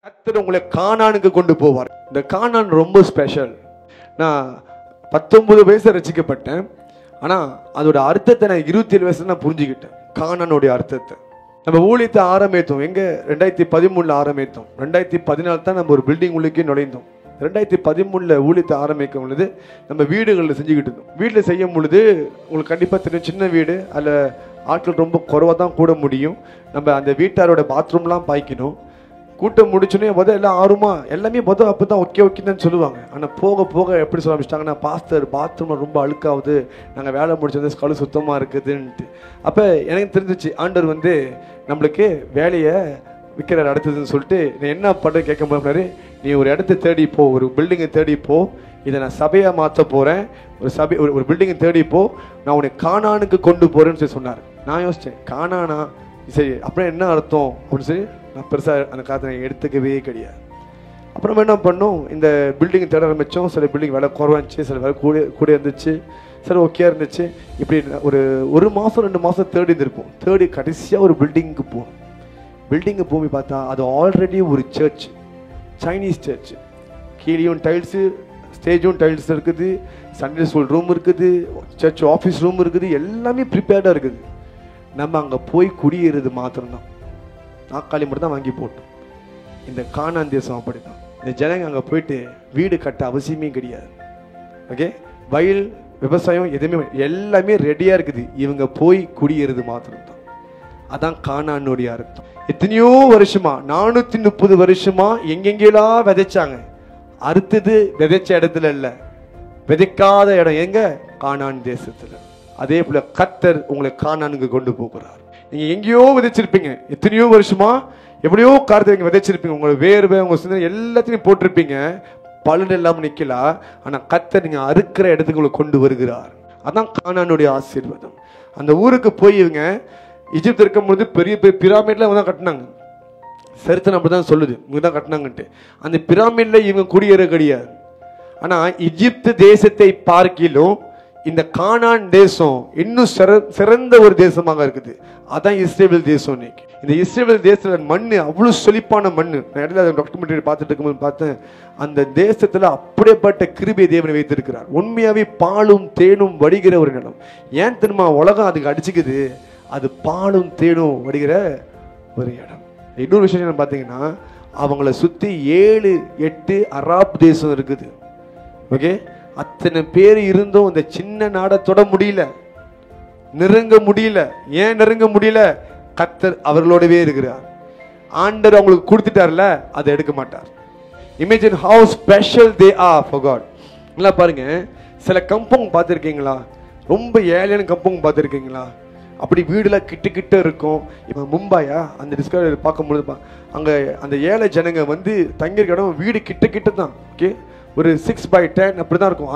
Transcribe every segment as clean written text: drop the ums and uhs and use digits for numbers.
கர்த்தர் உங்களை கானானுக்கு கொண்டு போவார். இந்த கானான் ரொம்ப ஸ்பெஷல். நான் 19 வயசுல ரசிக்கப்பட்டேன். ஆனால் அதோட அர்த்தத்தை நான் 27 வயசுல நான் புரிஞ்சுக்கிட்டேன். கானானுடைய அர்த்தத்தை நம்ம ஊழியத்தை ஆரம்பித்தோம். எங்கே 2013 ஆரம்பித்தோம். 2014 தான் நம்ம ஒரு பில்டிங் உள்ளே நுழைந்தோம். 2013 ஊழியத்தை ஆரம்பிக்கும் பொழுது நம்ம வீடுகளில் செஞ்சுக்கிட்டு இருந்தோம். வீட்டில் செய்யும் பொழுது உங்களுக்கு கண்டிப்பாக தெரியும், சின்ன வீடு, அதில் ஆட்கள் ரொம்ப குறைவாக தான் கூட முடியும். நம்ம அந்த வீட்டாரோட பாத்ரூம்லாம் பாய்க்கணும். கூட்டம் முடிச்சுனே எல்லாம் ஆர்வமாக எல்லாமே அப்போ தான் ஓகே தான் சொல்லுவாங்க. ஆனால் போக போக எப்படி சொல்ல ஆரம்பிச்சிட்டாங்கன்னா, பாஸ்டர் பாத்ரூமில் ரொம்ப அழுக்காகுது, நாங்கள் வேலை முடிச்சது ஸ்கூலு சுத்தமாக இருக்குதுன்ட்டு. அப்போ எனக்கு தெரிஞ்சிச்சு, ஆண்டவர் நம்மளுக்கு வேலையை விற்கிற அடுத்ததுன்னு சொல்லிட்டு நான் என்ன பண்ணுறது கேட்க முடியாது. நீ ஒரு இடத்த தேடிப்போ, ஒரு பில்டிங்கை தேடிப்போ, இதை நான் சபையாக மாற்ற போகிறேன், ஒரு பில்டிங்கை தேடிப்போ, நான் உன்னை கானானுக்கு கொண்டு போகிறேன்னு சொல்லி சொன்னார். நான் யோசித்தேன், கானானா சரி அப்புறம் என்ன அர்த்தம் அப்படின்னு சொல்லி நான் பெருசாக அந்த காலத்தை எடுத்துக்கவே கிடையாது. அப்புறம் என்ன பண்ணோம், இந்த பில்டிங் தேட ஆரம்பித்தோம். சில பில்டிங் விலை குறைவா இருந்துச்சு, சில விலை கூட இருந்துச்சு, சரி ஓகே இருந்துச்சு. இப்படி ஒரு மாதம் 2 மாதம் தேடி இருந்திருப்போம். தேடி கடைசியாக ஒரு பில்டிங்க்கு போகணும். பில்டிங்கு போய் பார்த்தா அது ஆல்ரெடி ஒரு சர்ச், சைனீஸ் சர்ச். கீழேயும் டைல்ஸு, ஸ்டேஜும் டைல்ஸ் இருக்குது, சண்டே ஸ்கூல் ரூம் இருக்குது, சர்ச் ஆஃபீஸ் ரூம் இருக்குது, எல்லாமே ப்ரிப்பேர்டாக இருக்குது. நம்ம அங்கே போய் குடியேறது மாத்திரம்தான், நாற்காலி மட்டும் தான் வாங்கி போட்டோம். இந்த கானான் தேசம் அப்படி தான். இந்த ஜனங்க அங்கே போயிட்டு வீடு கட்ட அவசியமே கிடையாது. ஓகே, வயல் விவசாயம் எதுவுமே எல்லாமே ரெடியாக இருக்குது. இவங்க போய் குடியேறது மாத்திரம்தான். அதான் கானானுடைய அர்த்தம். எத்தனையோ வருஷமா 430 வருஷமா எங்கெங்கெல்லாம் விதைச்சாங்க. அறுத்தது விதைச்ச இடத்துல இல்லை, விதைக்காத இடம் எங்க? கானான் தேசத்துல. அதே போல கர்த்தர் உங்களை கானானுக்கு கொண்டு போகிறார். நீங்க எங்கேயோ விதைச்சிருப்பீங்க, எத்தனையோ வருஷமா எப்படியோ காரத்தை நீங்க விதைச்சிருப்பீங்க. உங்களை வேர்வை, உங்க சிந்தனை எல்லாத்தையும் போட்டிருப்பீங்க, பலன் இல்லாமல் நிக்கலாம். ஆனா கர்த்தர் நீங்க அறுக்கிற இடத்துக்கு உங்களை கொண்டு வருகிறார். அதான் கானானுடைய ஆசீர்வாதம். அந்த ஊருக்கு போய் இவங்க எகிப்து இருக்கும் பொழுது பெரிய பெரிய பிரமிட்ல இவங்க தான் கட்டினாங்க. சரித்திரம் அப்படிதான் சொல்லுது, இவங்க தான் கட்டினாங்கன்ட்டு. அந்த பிரமிட்ல இவங்க குடியேற கிடையாது. ஆனா எகிப்து தேசத்தை பார்க்கிலும் இந்த கானான் தேசம் இன்னும் சிறந்த ஒரு தேசமாக இருக்குது. அதான் இஸ்ரேல் தேசம். இன்னைக்கு இந்த இஸ்ரேல் தேசத்துல மண்ணு அவ்வளவு செழிப்பான மண்ணு. நான் இடத்துல டாக்குமெண்ட்ரி பார்த்துட்டு இருக்கும்போது பார்த்தேன், அந்த தேசத்துல அப்படியேப்பட்ட கிருபை தேவனை வைத்திருக்கிறார். உண்மையாவே பாலும் தேனும் வடிகிற ஒரு இடம். ஏன் தெரியுமா? உலகம் அதுக்கு அடிச்சுக்குது, அது பாலும் தேனும் வடிகிற ஒரு இடம். இன்னொரு விஷயம் பார்த்தீங்கன்னா, அவங்கள சுத்தி 7-8 அராப் தேசம் இருக்குது. ஓகே, அத்தனை பேர் இருந்தும் இந்த சின்ன நாடை தொட முடியல, நெருங்க முடியல. ஏன் நெருங்க முடியல? கர்த்தர் அவர்களோடவே இருக்கிறார். ஆண்டவர் அவங்களுக்கு கொடுத்துட்டார்ல, அதை எடுக்க மாட்டார். Imagine how special they are for God. நல்லா பாருங்க, சில கம்பவுண்ட் பார்த்துருக்கீங்களா? ரொம்ப ஏழையான கம்பவுண்ட் பார்த்துருக்கீங்களா? அப்படி வீடுலாம் கிட்ட இருக்கும். இப்போ மும்பாயா அந்த டிஸ்கவரி பார்க்கும்பொழுது அங்கே அந்த ஏழை ஜனங்க தங்கியிருக்க இடம் வீடு கிட்ட தான். ஓகே, ஒரு 6x10 அப்படி தான் இருக்கும்.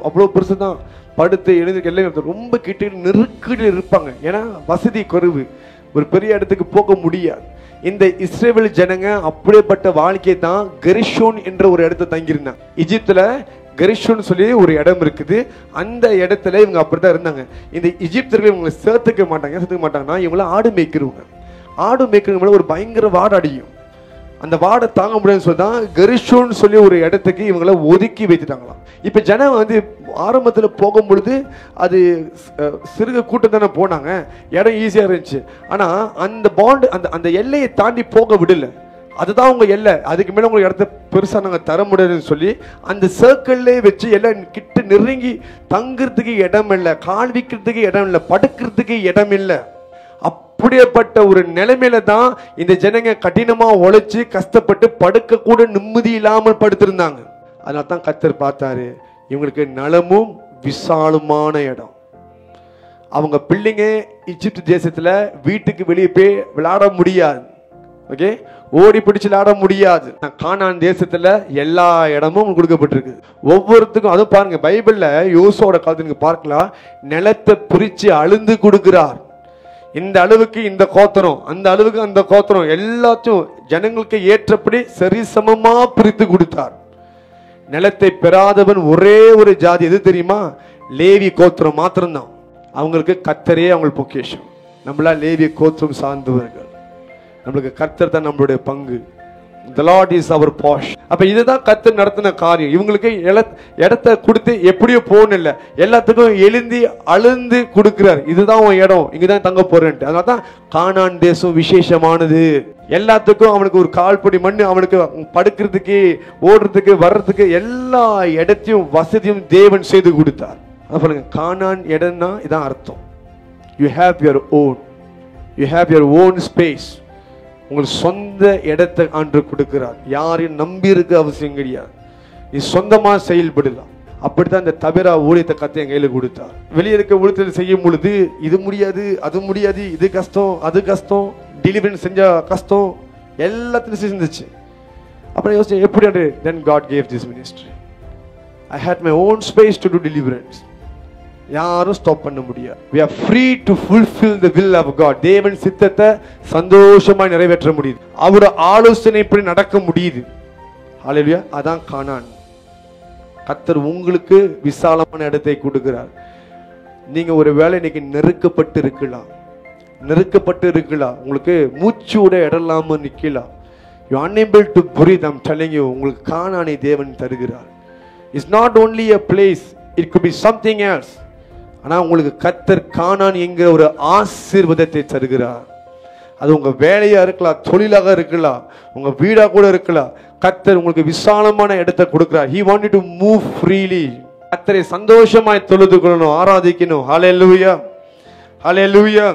அவ்வளோ பெருசு தான். படுத்து எழுந்து எல்லாம் ரொம்ப கிட்ட நெருக்கடி இருப்பாங்க. ஏன்னா வசதி குறைவு, ஒரு பெரிய இடத்துக்கு போக முடியாது. இந்த இஸ்ரேல் ஜனங்க அப்படியேப்பட்ட வாழ்க்கையை தான் கெரிஷோன் என்ற ஒரு இடத்த தங்கியிருந்தாங்க. எகிப்துல கெரிஷோன் சொல்லி ஒரு இடம் இருக்குது. அந்த இடத்துல இவங்க அப்படிதான் இருந்தாங்க. இந்த எகிப்தியர்கள் இவங்களை சேர்த்துக்க மாட்டாங்கன்னா இவங்கள ஆடு மேய்க்கிறவங்க. ஆடு மேய்க்கிறவங்க ஒரு பயங்கர வாடை அடியும். அந்த வாடை தாங்க முடியாதுன்னு சொல்லி தான் கெரிஷோன் சொல்லி ஒரு இடத்துக்கு இவங்களை ஒதுக்கி வைத்துட்டாங்களாம். இப்போ ஜனம் ஆரம்பத்தில் போகும் பொழுது அது சிறுக கூட்டம் தானே போனாங்க, இடம் ஈஸியாக இருந்துச்சு. ஆனால் அந்த பாண்டு அந்த எல்லையை தாண்டி போக விடல. அதுதான் உங்க எல்லை, அதுக்கு மேலே உங்களுக்கு இடத்த பெருசாக நாங்கள் தர முடியாதுன்னு சொல்லி அந்த சர்க்கிள்லே வச்சு எல்லாம் கிட்ட நெருங்கி தங்குறதுக்கு இடம் இல்லை, கால் வைக்கிறதுக்கு இடம் இல்லை, படுக்கிறதுக்கு இடம் இல்லை. அப்படியேப்பட்ட ஒரு நிலைமையில தான் இந்த ஜனங்க கடினமா உழைச்சு கஷ்டப்பட்டு படுக்க கூட நிம்மதி இல்லாமல் படுத்திருந்தாங்க. அதனால தான் கர்த்தர் பார்த்தாரு, இவங்களுக்கு நலமும் விசாலமான இடம். அவங்க பிள்ளைங்க எகிப்து தேசத்துல வீட்டுக்கு வெளியே போய் விளையாட முடியாது. ஓகே, ஓடி பிடிச்சு விளையாட முடியாது. கானான் தேசத்துல எல்லா இடமும் கொடுக்கப்பட்டிருக்கு ஒவ்வொருத்துக்கும். அதுவும் பாருங்க, பைபிள்ல யோசுவோட காலத்துல நீங்க பார்க்கலாம், நிலத்தை பிரிச்சு அழுந்து கொடுக்கிறார். இந்த அளவுக்கு இந்த கோத்திரம், அந்த அளவுக்கு அந்த கோத்திரம், எல்லாத்தையும் ஜனங்களுக்கு ஏற்றபடி சரிசமமா பிரித்து கொடுத்தார். நிலத்தை பெறாதவன் ஒரே ஒரு ஜாதி எது தெரியுமா? லேவி கோத்திரம் மாத்திரம்தான். அவங்களுக்கு கர்த்தரே அவங்களுக்கு பொக்கிஷம். நம்மளா லேவி கோத்திரம் சார்ந்தவர்கள். நம்மளுக்கு கர்த்தர் தான் நம்மளுடைய பங்கு. The Lord is our portion. அப்ப இதுதான் கர்த்தர் நடத்தின காரியம். இவங்களுக்கு இடத்தை கொடுத்து எப்படியோ போகணும் இல்ல, எல்லாத்துக்கும் எழுந்தி அழுந்து கொடுக்கிறார். இதுதான் உன் இடம், இங்கதான் தங்க போறேன்ட்டு. அதனாலதான் கானான் தேசம் விசேஷமானது. எல்லாத்துக்கும் அவனுக்கு ஒரு கால்படி மண், அவனுக்கு படுக்கிறதுக்கு ஓடுறதுக்கு வர்றதுக்கு எல்லா இடத்தையும் வசதியும் தேவன் செய்து கொடுத்தார். பாருங்க, கானான் இடம்னா இதான் அர்த்தம். You have your own, you have your own space. உங்கள் சொந்த இடத்தை ஆண்டு கொடுக்கிறார். யாரையும் நம்பி இருக்க அவசியம் கிடையாது. நீ சொந்தமா செயல்படலாம். அப்படித்தான் இந்த தபிரா ஊழியத்தை கத்த என் கையில கொடுத்தார். வெளியே இருக்க ஊழியத்தில் செய்யும் பொழுது இது முடியாது, அது முடியாது, இது கஷ்டம், அது கஷ்டம், டெலிவரி செஞ்சா கஷ்டம், எல்லாத்திலும் செஞ்சிச்சு. அப்புறம் யோசிச்சேன் எப்படி அது. Then God gave this ministry. I had my own space to do deliverance. யாரும் ஸ்டாப் பண்ண முடியாது. We are free to fulfill the will of God. தேவன் சித்தத்தை சந்தோஷமாய் நிறைவேற்ற முடியுது. அவரோட ஆலோசனைப்படி நடக்க முடியுது. ஹல்லேலூயா. அதான் கானான். கர்த்தர் உங்களுக்கு விசாலமான இடத்தை கொடுக்கிறார். நீங்க ஒரு வேளை இன்னைக்கு நெருக்கப்பட்டு இருக்கலாம், உங்களுக்கு மூச்சோட இடம் இல்லாம நிக்கலாம். You are unable to breathe. I'm telling you, உங்களுக்கு கானானை தேவன் தருகிறார். It's not only a place, it could be something else. ஆனா உங்களுக்கு கர்த்தர் கானான் என்கிற ஒரு ஆசீர்வாதத்தை தருகிறார். அது உங்க வேலையா இருக்கலாம், தொழிலாக இருக்கலாம், உங்க வீடா கூட இருக்கலாம். கர்த்தர் உங்களுக்கு விசாலமான இடத்தை கொடுக்கிறார். He wanted to move freely. கர்த்தரை சந்தோஷமாய் தொழுது கொள்ளணும், ஆராதிக்கணும். ஹல்லேலூயா, ஹல்லேலூயா.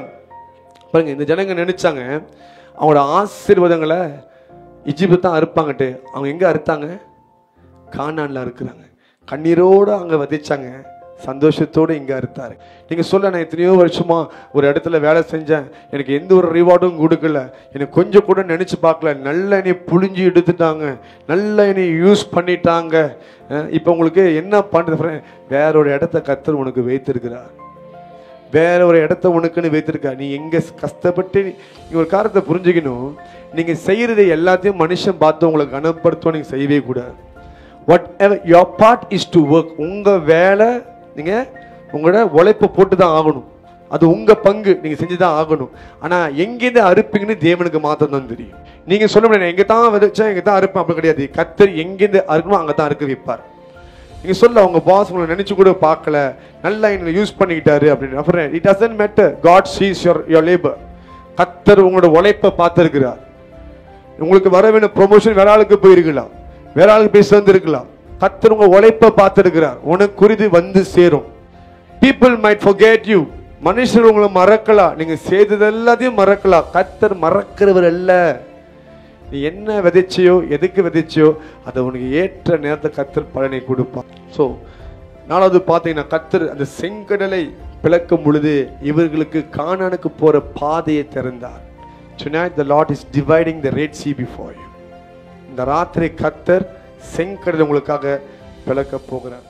பாருங்க, இந்த ஜனங்க நினைச்சாங்க அவங்களோட ஆசீர்வாதங்களை எகிப்தில் தான் அறுப்பாங்கட்டு. அவங்க எங்க அறுத்தாங்க? கானான்ல அறுக்குறாங்க. கண்ணீரோடு அங்க விதைச்சாங்க, சந்தோஷத்தோடு இங்க அறுத்தாரு. நீங்க சொல்ல, நான் எத்தனையோ வருஷமா ஒரு இடத்துல வேலை செஞ்சேன், எனக்கு எந்த ஒரு ரிவார்டும் கொடுக்கல, எனக்கு கொஞ்சம் கூட நினைச்சு பார்க்கல, நல்ல என்னை புழிஞ்சு எடுத்துட்டாங்க, நல்ல என்னை யூஸ் பண்ணிட்டாங்க. இப்போ உங்களுக்கு என்ன பண்றது? வேற ஒரு இடத்த கர்த்தர் உனக்கு வைத்திருக்கிறார். வேற ஒரு இடத்த உனக்குன்னு வைத்திருக்கா. நீ எங்க கஷ்டப்பட்டு நீங்க ஒரு காரியத்தை புரிஞ்சுக்கணும். நீங்க செய்யறதை எல்லாத்தையும் மனுஷன் பார்த்து உங்களை கனப்படுத்தும் நீங்க செய்யவே கூடாது. Whatever your part is to work. உங்க வேலை, நீங்க உங்களோட உழைப்பை போட்டு தான் ஆகணும். அது உங்க பங்கு, நீங்க செஞ்சுதான் ஆகணும். ஆனா எங்கேருந்து அறுப்பீங்கன்னு தேவனுக்கு மாத்திரம் தான் தெரியும். நீங்க சொல்ல முடியாது எங்க தான் விதைச்சேன், எங்க தான் அறுப்பேன், அப்படி கிடையாது. கர்த்தர் எங்கேருந்து அறுக்கணும் அங்க தான் அறுக்க வைப்பார். நீங்க சொல்ல, உங்க பாஸ் உங்களை நினைச்சு கூட பார்க்கல, நல்லா என்ன யூஸ் பண்ணிக்கிட்டாரு அப்படின்னு. அப்புறம் it doesn't matter. God sees your labor. கர்த்தர் உங்களோட உழைப்பை பார்த்திருக்கிறார். உங்களுக்கு வர வேண்டிய ப்ரொமோஷன் வேற ஆளுக்கு போயிருக்கலாம், வேற ஆளுக்கு போய் சேர்ந்திருக்கலாம். கர்த்தர் உங்க உழைப்பை பார்த்திருக்கிறார். உனக்கு குறித்து வந்து சேரும். People might forget you. மனுஷர் உங்களை மறக்கலாம், நீங்க செய்தது எல்லாத்தையும் மறக்கலாம். கர்த்தர் மறக்கிறவர் அல்ல. நீ என்ன விதைச்சியோ, எதுக்கு விதைச்சியோ, அதை உனக்கு ஏற்ற நேரத்தை கர்த்தர் பலனை கொடுப்பார். ஸோ நாலாவது பார்த்தீங்கன்னா, கர்த்தர் அந்த செங்கடலை பிளக்கும் பொழுது இவர்களுக்கு கானானுக்கு போற பாதையை திறந்தார். Tonight the Lord is dividing the Red Sea before you. இந்த ராத்திரி கர்த்தர் செங்கடலை உங்களுக்காக பிளக்க போகிறார்.